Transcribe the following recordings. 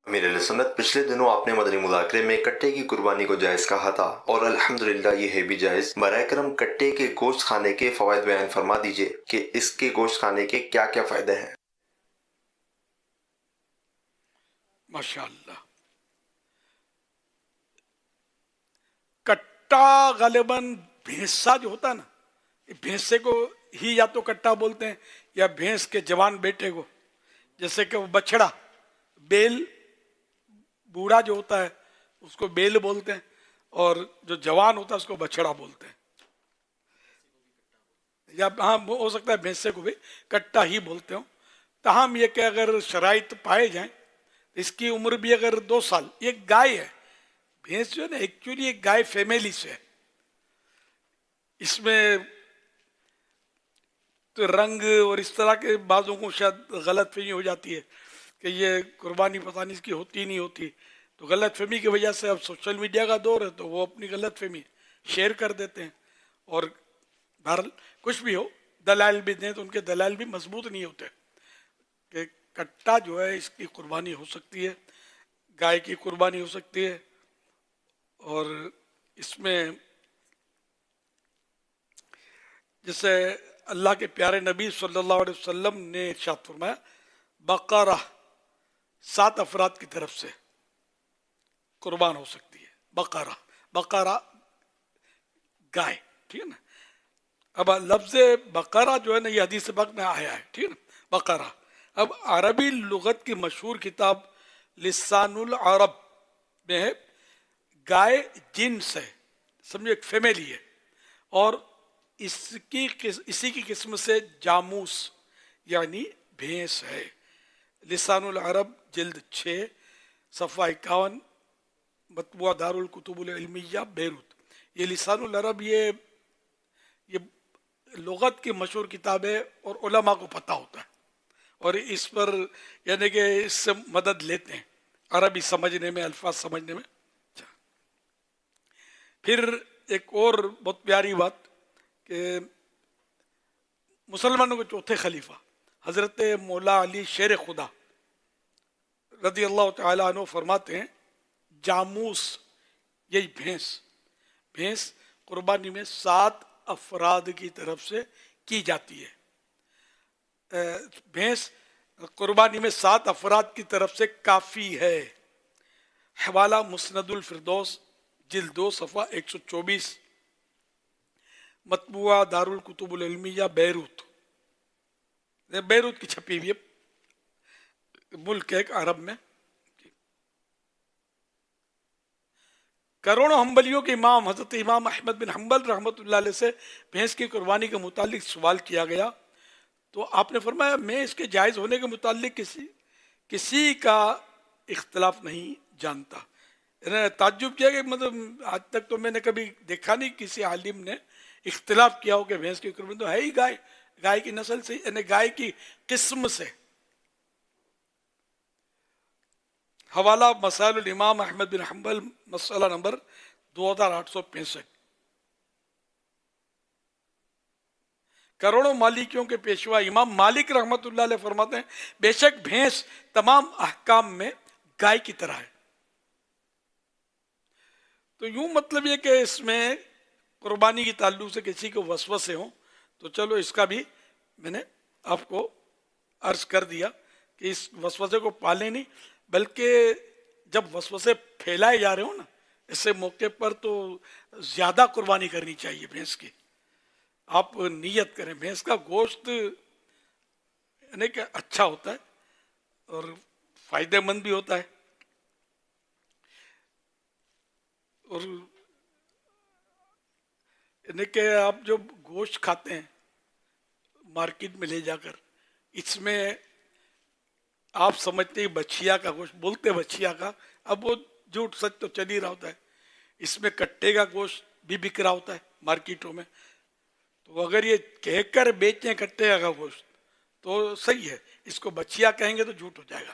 मेरे लिए सुन्नत पिछले दिनों आपने मदनी मुज़ाकरे में कट्टे की कुर्बानी को जायज़ कहा था और अल्हम्दुलिल्लाह ये है भी जायज़। बराए करम कट्टे के गोश्त खाने के फ़वाइद बयान फरमा दीजिए कि इसके गोश्त खाने के क्या क्या फ़ायदे हैं। माशाअल्लाह। कट्टा गालिबन भैंसा जो होता है ना, भैंसे को ही या तो कट्टा बोलते हैं या भैंस के जवान बेटे को, जैसे कि वो बछड़ा, बेल, बूढ़ा जो होता है उसको बेल बोलते हैं और जो जवान होता है उसको बछड़ा बोलते हैं। या हाँ, हो सकता है भैंसे को भी कट्टा ही बोलते हो। तहम ये कि अगर शराइत पाए जाएं तो इसकी उम्र भी अगर 2 साल, ये गाय है, भैंस जो है ना एक्चुअली एक गाय फैमिली से है। इसमें तो रंग और इस तरह के बातों को शायद गलत फहमी हो जाती है कि ये कुर्बानी पता नहीं इसकी होती नहीं होती, तो गलत फहमी की वजह से अब सोशल मीडिया का दौर है तो वो अपनी गलत फहमी शेयर कर देते हैं। और बहरहाल कुछ भी हो, दलाल भी दें तो उनके दलाल भी मजबूत नहीं होते कि कट्टा जो है इसकी कुर्बानी हो सकती है, गाय की कुर्बानी हो सकती है। और इसमें जैसे अल्लाह के प्यारे नबी सल्लल्लाहु अलैहि वसल्लम ने इरशाद फरमाया, बकरा 7 अफराद की तरफ से कुर्बान हो सकती है। बकरा, बकरा गाय, ठीक है ना। अब लफ्ज बकरा जो है ना ये हदीस पाक में आया है, ठीक है ना, बकरा। अब अरबी लुगत की मशहूर किताब लिसानुल अरब में है, गाय जिन्स है, समझो एक फैमिली है, और इसी की किस्म से जामूस यानी भैंस है। लिसानुल अरब जिल्द 6 सफ़ा 51, मतबुआ दारुल कुतुबुल इल्मिया बेरूत। ये लिसानुल अरब ये लुगत की मशहूर किताब है और उलमा को पता होता है और इस पर यानी कि इससे मदद लेते हैं अरबी समझने में, अल्फाज समझने में। फिर एक और बहुत प्यारी बात कि मुसलमानों के चौथे खलीफा हजरत मौला अली शेर खुदा रदी अल्लाह तआला अन्हु फरमाते हैं, जामूस यही भैंस, भैंस कुर्बानी में 7 अफराद की तरफ से की जाती है। भैंस कुर्बानी में 7 अफराद की तरफ से काफ़ी है। हवाला मुस्नदुल फिरदौस जिल्द 2 सफ़ा 124, मतबुआ दारुल कुतुबुल इल्मिया बैरूत, बैरूत की छपी हुई मुल्क है एक अरब में। करोड़ों हम्बलियों के इमाम हजरत इमाम अहमद बिन हम्बल रहमतुल्लाह अलैह से भैंस की कुर्बानी के मुतालिक सवाल किया गया तो आपने फरमाया, मैं इसके जायज़ होने के मुतालिक किसी का इख्तलाफ नहीं जानता। ताज्जुब किया कि मतलब आज तक तो मैंने कभी देखा नहीं किसी आलिम ने इख्तलाफ किया हो कि भैंस की कुर्बानी तो है ही गाय, गाय की नस्ल से यानी गाय की किस्म से। हवाला मसाइल इमाम अहमद बिन हम्बल मसला नंबर 2865। करोड़ों मालिकियों के पेशवा इमाम मालिक रहमतुल्लाह अलैह फरमाते हैं, बेशक भैंस तमाम अहकाम में गाय की तरह है। तो यूं मतलब ये कि इसमें कुर्बानी की ताल्लुक से किसी को वसवसे हो तो चलो इसका भी मैंने आपको अर्ज कर दिया कि इस वसवसे को पाले नहीं, बल्कि जब वसवसे फैलाए जा रहे हो ना ऐसे मौके पर तो ज्यादा कुर्बानी करनी चाहिए भैंस की। आप नियत करें, भैंस का गोश्त यानी कि अच्छा होता है और फायदेमंद भी होता है। और यानी कि आप जो गोश्त खाते हैं मार्केट में ले जाकर, इसमें आप समझते हैं बछिया का गोश्त, बोलते बछिया का, अब वो झूठ सच तो चल ही रहा होता है। इसमें कट्टे का गोश्त भी बिक रहा होता है मार्केटों में, तो अगर ये कहकर बेचें कट्टे का गोश्त तो सही है, इसको बछिया कहेंगे तो झूठ हो जाएगा।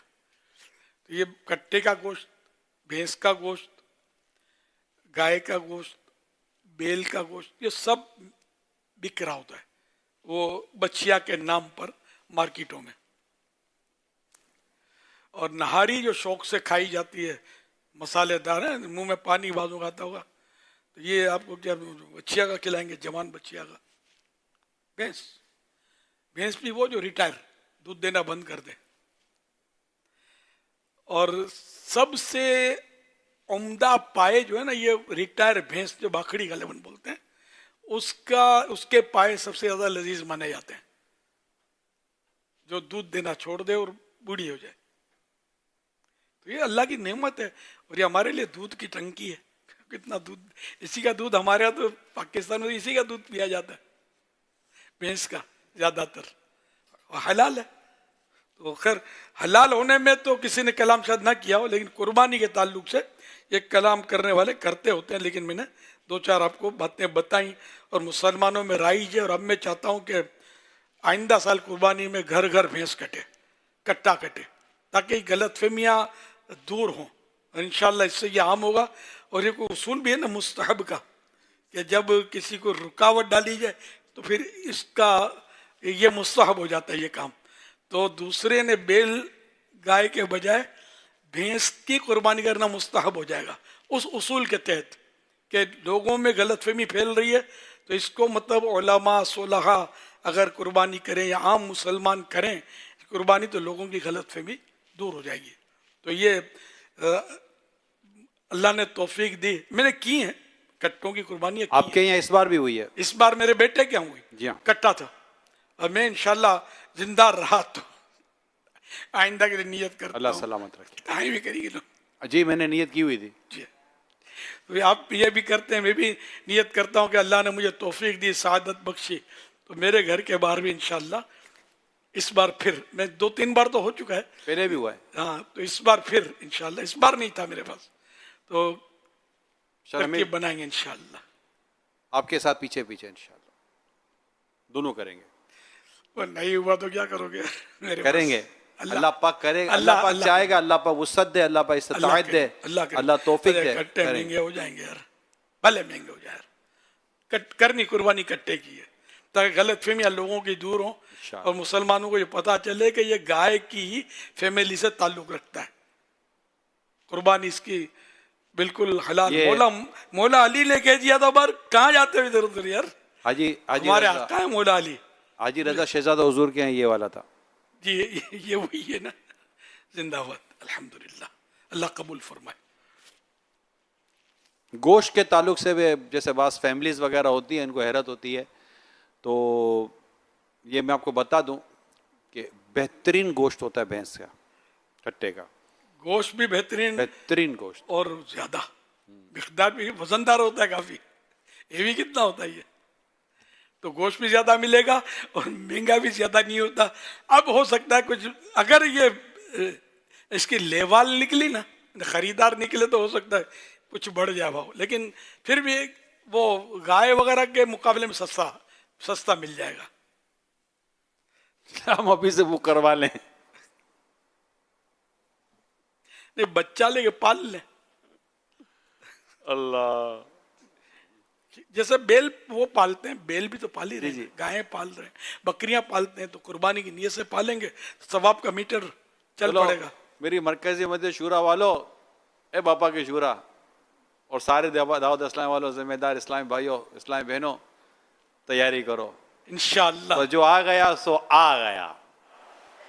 तो ये कट्टे का गोश्त, भैंस का गोश्त, गाय का गोश्त, बेल का गोश्त, ये सब बिक रहा होता है वो बछिया के नाम पर मार्केटों में। और नहारी जो शौक से खाई जाती है, मसालेदार है, मुंह में पानी बाजू आता होगा, तो ये आपको क्या बच्चिया का खिलाएंगे, जवान बच्चिया का। भैंस भैंस भी वो जो रिटायर, दूध देना बंद कर दे। और सबसे उम्दा पाए जो है ना, ये रिटायर भैंस जो बाखड़ी का लेवन बोलते हैं, उसके पाए सबसे ज्यादा लजीज माने जाते हैं, जो दूध देना छोड़ दे और बूढ़ी हो जाए। तो ये अल्लाह की नेमत है, और ये हमारे लिए दूध की टंकी है। कितना दूध, इसी का दूध हमारे यहाँ तो पाकिस्तान में इसी का दूध पिया जाता है, भैंस का ज्यादातर, और हलाल है। तो खैर हलाल होने में तो किसी ने कलाम शायद ना किया हो, लेकिन कुर्बानी के ताल्लुक से ये कलाम करने वाले करते होते हैं। लेकिन मैंने दो चार आपको बातें बताई और मुसलमानों में राइज है। और अब मैं चाहता हूँ कि आइंदा साल कुर्बानी में घर घर भैंस कटे, कट्टा कटे, ताकि गलत फहमियाँ दूर हों। इंशाल्लाह इससे ये आम होगा। और ये कोई उसूल भी है ना मुस्तहब का, कि जब किसी को रुकावट डाली जाए तो फिर इसका ये मुस्तहब हो जाता है ये काम। तो दूसरे ने बैल गाय के बजाय भैंस की कुर्बानी करना मुस्तहब हो जाएगा उस उसूल के तहत, कि लोगों में गलतफहमी फैल रही है। तो इसको मतलब उलमा सुलहा अगर कुर्बानी करें या आम मुसलमान करें कुर्बानी, तो लोगों की गलतफहमी दूर हो जाएगी। तो ये अल्लाह ने तौफीक दी, मैंने की है कट्टों की कुर्बानी। आपके यहाँ इस बार भी हुई है? इस बार मेरे बेटे क्या हुई, जी हाँ, कट्टा था। और मैं इंशाल्लाह जिंदा रहा तो आइंदा के लिए नियत करता हूं, अल्लाह सलामत रखे। ताई भी करेगी लोग। जी मैंने नियत की हुई थी। जी तो आप ये भी करते हैं, मैं भी नियत करता हूँ कि अल्लाह ने मुझे तौफीक दी, सआदत बख्शी, तो मेरे घर के बाहर भी इंशाल्लाह इस बार फिर, मैं 2-3 बार तो हो चुका है, पहले भी हुआ है। हाँ, तो इस बार फिर इंशाल्लाह, इस बार नहीं था मेरे पास, तो तरकीब बनाएंगे इंशाल्लाह। आपके साथ पीछे पीछे इंशाल्लाह दोनों करेंगे। वो नहीं हुआ तो क्या करोगे मेरे करेंगे, अल्लाह पाक करेगा, अल्लाह अल्लाह पाक चाहेगा, अल्लाह पाक वुसअत दे, अल्लाह पाक इस्तिताअत दे, अल्लाह तौफीक दे। कट्टे महंगे हो जाएंगे यार, भले महंगे हो जाए यार, करनी कुर्बानी कट्टे की है, ताकि गलत फहमियाँ लोगों की दूर हो और मुसलमानों को ये पता चले कि ये गाय की ही फैमिली से ताल्लुक रखता है। कुर्बानी इसकी बिल्कुल हलाल। मौला अली ने कह दिया था, बार कहाँ जाते हो इधर उधर यार, हाजी हमारे यहाँ कहाँ है मौला अली? हाजी रजा शहजादा हुजूर के यहाँ ये वाला था जी, ये वही है ना। जिंदाबाद, अल्हम्दुलिल्लाह, अल्लाह कबूल फरमाए। गोश्त के ताल्लुक से भी जैसे बास फैमिलीज वगैरह होती है, इनको हैरत होती है, तो ये मैं आपको बता दूं कि बेहतरीन गोश्त होता है भैंस का, कट्टे का गोश्त भी बेहतरीन गोश्त, और ज्यादा मिकदार भी वजनदार होता है काफी। ये भी कितना होता है ये, तो गोश्त भी ज्यादा मिलेगा और महंगा भी ज्यादा नहीं होता। अब हो सकता है कुछ, अगर ये इसकी लेवाल निकली ना, खरीदार निकले, तो हो सकता है कुछ बढ़ जाए भाव, लेकिन फिर भी वो गाय वगैरह के मुकाबले में सस्ता मिल जाएगा। हम अभी से वो करवा लें। नहीं, बच्चा लेके पाल ले। अल्लाह, जैसे बैल वो पालते हैं, बैल भी तो पाल ही रहे हैं, गायें पाल रहे हैं, बकरियां पालते हैं, तो कुर्बानी की नियत से पालेंगे, सवाब का मीटर चल पड़ेगा। मेरी मरकजी मस्जिद शूरा वालों, ए बापा के शूरा और सारे दाऊद इस्लाम वालों, जिम्मेदार इस्लामी भाइयों, इस्लामी बहनों, तैयारी करो इंशाअल्लाह। तो जो आ गया सो आ गया,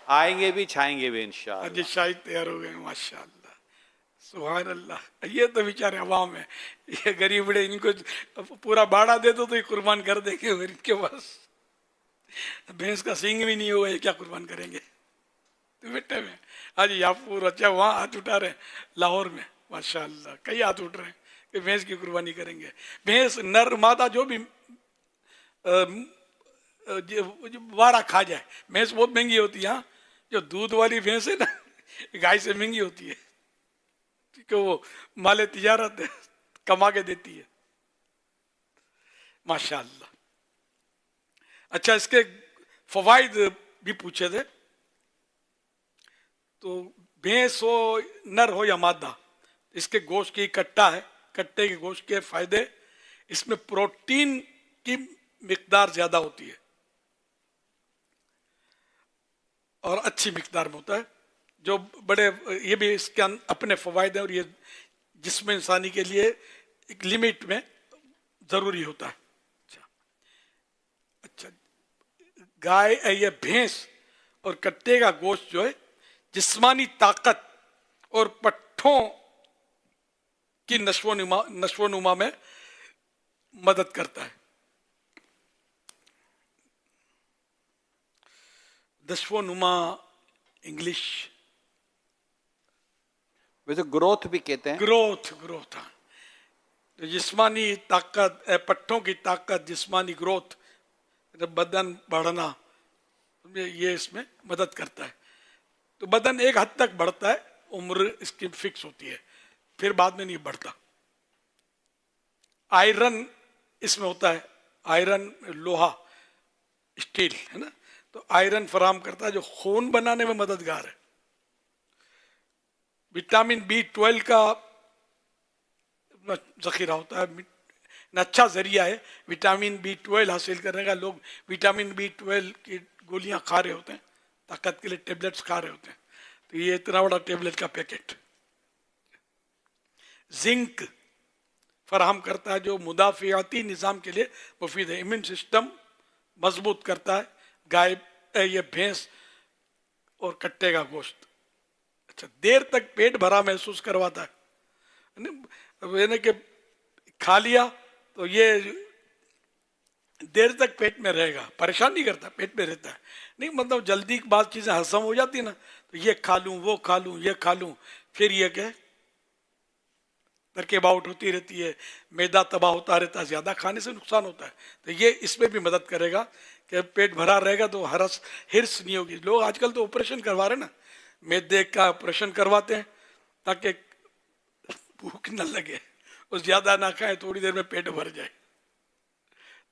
आएंगे भी छाएंगे भी इंशाअल्लाह। आज शायद तैयार हो गए, माशाअल्लाह, सुभान अल्लाह। ये तो बेचारे अवाम है, ये गरीब बड़े, इनको पूरा बाड़ा दे दो तो ये कुर्बान कर देंगे, और इनके पास भैंस का सींग भी नहीं होगा, ये क्या कुर्बान करेंगे? तो बेटे में आज यापुर, अच्छा वहाँ हाथ उठा रहे हैं लाहौर में, माशाअल्लाह, कई हाथ उठ रहे हैं कि भैंस की कुर्बानी करेंगे। भैंस नर मादा जो भी वारा खा जाए, भैंस बहुत महंगी होती है। जो दूध वाली भैंस है ना, गाय से महंगी होती है, कि वो माले तिजारत है, कमा के देती है, माशाअल्लाह। अच्छा, इसके फवाइद भी पूछे थे, तो भैंस हो नर हो या मादा, इसके गोश्त की कट्टा है, कट्टे के गोश्त के फायदे, इसमें प्रोटीन की मिकदार ज्यादा होती है और अच्छी मिकदार में होता है, जो बड़े, ये भी इसके अपने फवायद हैं, और ये जिस्म इंसानी के लिए एक लिमिट में जरूरी होता है। अच्छा, गाय या भैंस और कट्टे का गोश्त जो है जिस्मानी ताकत और पट्ठों की नश्वोनुमा में मदद करता है। नश्वोनुमा इंग्लिश वैसे ग्रोथ भी कहते हैं। ग्रोथ, ग्रोथ, हाँ। तो जिस्मानी ताकत, पट्टों की ताकत, जिस्मानी ग्रोथ, बदन बढ़ना, ये इसमें मदद करता है। तो बदन एक हद तक बढ़ता है, उम्र इसकी फिक्स होती है, फिर बाद में नहीं बढ़ता। आयरन इसमें होता है, आयरन लोहा, स्टील है ना, तो आयरन फराहम करता है जो खून बनाने में मददगार है। विटामिन B12 का जखीरा होता है, अच्छा जरिया है विटामिन B12 हासिल करने का। लोग विटामिन B12 की गोलियां खा रहे होते हैं, ताकत के लिए टेबलेट्स खा रहे होते हैं, तो ये इतना बड़ा टेबलेट का पैकेट। जिंक फराहम करता है जो मुदाफियाती निज़ाम के लिए मुफीद है, इम्यून सिस्टम मजबूत करता है। गाय, ये भैंस और कट्टे का गोश्त अच्छा देर तक पेट भरा महसूस करवाता है, यानी कि खा लिया तो ये देर तक पेट में रहेगा, परेशान नहीं करता, पेट में रहता है। नहीं मतलब जल्दी बाद चीजें हजम हो जाती ना, तो ये खा लूं, वो खा लूं, ये खा लूं, फिर ये क्या तरकीब आउट होती रहती है, मैदा तबाह होता रहता है, ज्यादा खाने से नुकसान होता है। तो ये इसमें भी मदद करेगा कि पेट भरा रहेगा तो हिर्स नहीं होगी। लोग आजकल तो ऑपरेशन करवा रहे ना, मैदे का ऑपरेशन करवाते हैं ताकि भूख न लगे और ज्यादा ना खाए, थोड़ी देर में पेट भर जाए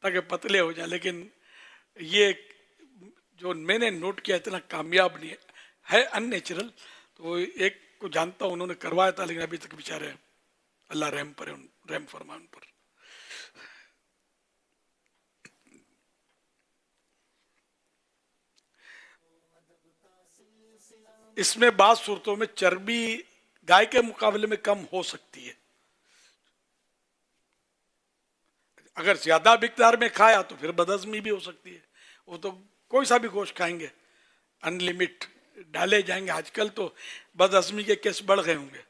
ताकि पतले हो जाए। लेकिन ये जो मैंने नोट किया इतना कामयाब नहीं है, अननेचुरल। तो एक को जानता हूं, उन्होंने करवाया था, लेकिन अभी तक बेचारे अल्लाह रहम फरमान पर। इसमें बात सूरतों में चर्बी गाय के मुकाबले में कम हो सकती है। अगर ज्यादा मिकदार में खाया तो फिर बदहजमी भी हो सकती है। वो तो कोई सा भी गोश्त खाएंगे अनलिमिट डाले जाएंगे। आजकल तो बदहजमी के केस बढ़ गए होंगे,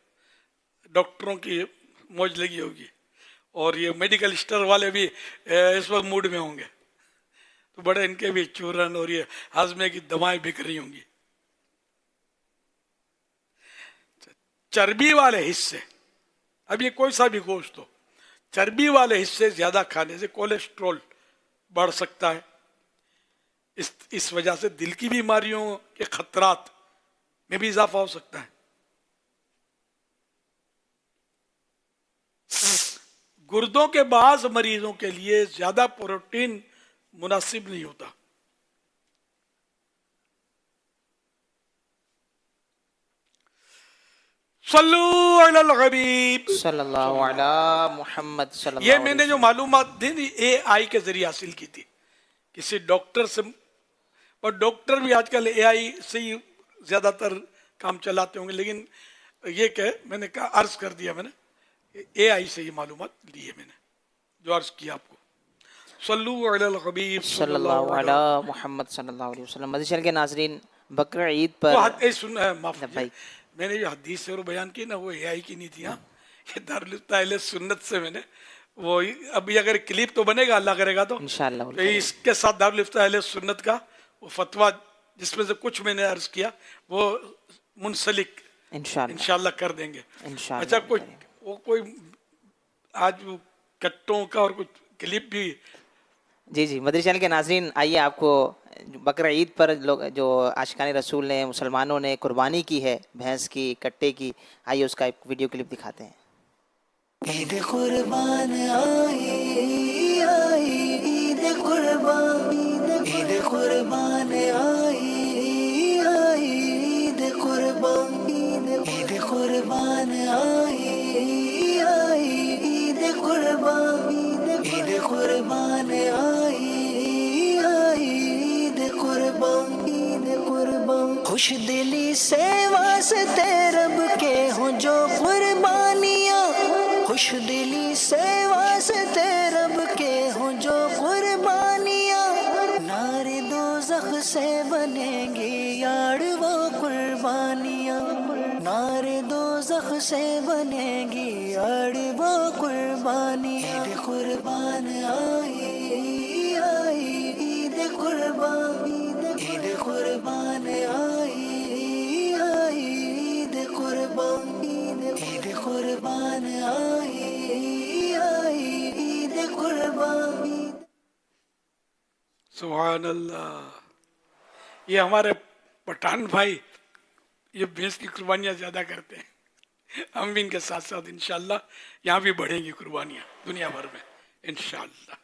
डॉक्टरों की मौज लगी होगी, और ये मेडिकल स्टोर वाले भी इस वक्त मूड में होंगे, तो बड़े इनके भी चूरन और ये हाजमे की दवाएं बिक रही होंगी। चर्बी वाले हिस्से, अब ये कोई सा भी गोश्त हो, चर्बी वाले हिस्से ज्यादा खाने से कोलेस्ट्रॉल बढ़ सकता है। इस वजह से दिल की बीमारियों के खतरात में भी इजाफा हो सकता है। गुर्दों के बाज मरीजों के लिए ज्यादा प्रोटीन मुनासिब नहीं होता। सल्लल्लाहु अलैहि मुहम्मद सल्लल्लाहु ये मैंने जो मालूमात दी AI के जरिए हासिल की थी, किसी डॉक्टर से। और डॉक्टर भी आजकल AI से ही ज्यादातर काम चलाते होंगे, लेकिन ये क्या मैंने कहा, अर्ज कर दिया मैंने, AI से ये मालूमात ली है मैंने, जो अर्ज किया आपको। सल्लल्लाहु अलैहि मुहम्मद सल्लल्लाहु अलैहि वसल्लम। मदीना शरीफ के नाज़रीन, बकरा ईद पर माफ कीजिए, मैंने जो हदीस और बयान की ना, वो AI की नहीं थी। हाँ, ये दारुल अहले सुन्नत से मैंने वो, अभी अगर क्लिप तो बनेगा अल्लाह करेगा तो इंशाअल्लाह, तो इसके साथ दारुल अहले सुन्नत का वो फतवा जिसमें से कुछ मैंने अर्ज किया वो मुंसलिक इंशाअल्लाह कर देंगे। अच्छा, कोई आज वो कट्टों का और कुछ क्लिप भी। जी मदरी चैनल के नाज़रीन, आइए आपको बकरा ईद पर लोग जो आशिकाने रसूल ने, मुसलमानों ने कुर्बानी की है भैंस की, कट्टे की, आइए उसका एक वीडियो क्लिप दिखाते हैं। ईद कुर्बान आई आई, ईद कुर्बान, ईद कुर्बान आई आई, ईद कुर्बान, ईद कुर्बान आई आई, ईद कुर्बान, ईद कुर्बान आई आई, ईद कुर्बान, ईद कुर्बान। खुश दिली से वास्ते रब के हों जो कुर्बानियाँ, खुश दिली से वास्ते रब के हों जो कुर्बानियाँ, नारे दोज़ख से बनेंगी यार वो कुर्बानियाँ, नारे दोज़ख से बनेंगी यार वो कुर्बानियाँ। ईद कुर्बान आई आई, ईद कुर्बान, ईद कुर्बान आई आई, ईद कुर्बान, ईद कुर्बान आई आई, ईद कुर्बान। सुभान अल्लाह। ये हमारे पठान भाई ये भैंस की कुर्बानियाँ ज़्यादा करते हैं। हम भी इनके साथ साथ इंशाअल्लाह यहाँ भी बढ़ेंगी कुर्बानियाँ दुनिया भर में इंशाअल्लाह।